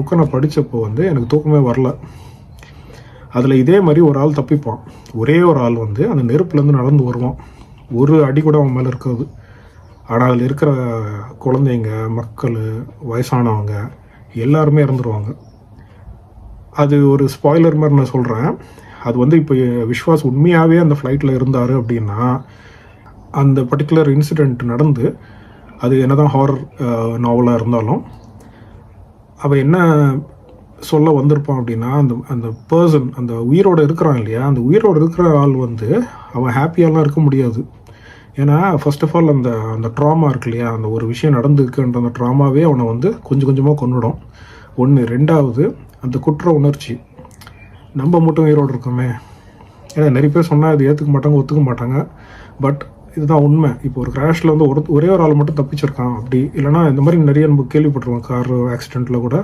புக்கை நான் படித்தப்போ வந்து எனக்கு தூக்கமே வரல. அதில் இதே மாதிரி ஒரு ஆள் தப்பிப்பான். ஒரே ஒரு ஆள் வந்து அந்த நெருப்புலேருந்து நடந்து வருவான். ஒரு அடி கூட அவன் மேலே இருக்காது. ஆனால் அதில் இருக்கிற குழந்தைங்க, மக்கள், வயசானவங்க எல்லாருமே இறந்துருவாங்க. அது ஒரு ஸ்பாய்லர் மாதிரி நான் சொல்கிறேன். அது வந்து இப்போ விஸ்வாஸ் உண்மையாகவே அந்த ஃப்ளைட்டில் இருந்தார் அப்படின்னா, அந்த பர்டிகுலர் இன்சிடெண்ட் நடந்து, அது என்ன தான் ஹாரர் நாவலாக இருந்தாலும், அவன் என்ன சொல்ல வந்திருப்பான் அப்படின்னா, அந்த அந்த பர்சன், அந்த உயிரோடு இருக்கிறான் இல்லையா, அந்த உயிரோடு இருக்கிற ஆள் வந்து அவன் ஹாப்பியாலாம் இருக்க முடியாது. ஏன்னா ஃபர்ஸ்ட் ஆஃப் ஆல் அந்த அந்த ட்ராமா இருக்கு இல்லையா, அந்த ஒரு விஷயம் நடந்துருக்குன்ற அந்த ட்ராமாவே அவனை வந்து கொஞ்சம் கொஞ்சமாக கொன்னுடும். ஒன்று. ரெண்டாவது, அந்த குற்ற உணர்ச்சி. நம்ம மட்டும் உயிரோடு இருக்கோமே. ஏன்னா நிறைய பேர் சொன்னால் இது ஏற்றுக்க மாட்டாங்க, ஒத்துக்க மாட்டாங்க. பட் இதுதான் உண்மை. இப்போ ஒரு கிராஷில் வந்து ஒரே ஒரு ஆள் மட்டும் தப்பிச்சிருக்கான் அப்படி இல்லைனா இந்த மாதிரி நிறைய நம்ம கேள்விப்பட்டிருக்கோம் கார் ஆக்சிடெண்ட்டில் கூட.